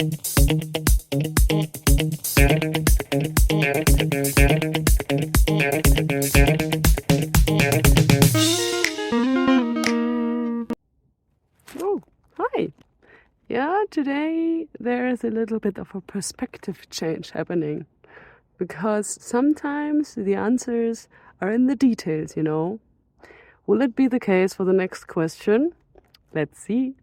Oh, hi. Yeah, today there is a little bit of a perspective change happening because sometimes the answers are in the details, you know. Will it be the case for the next question? Let's see.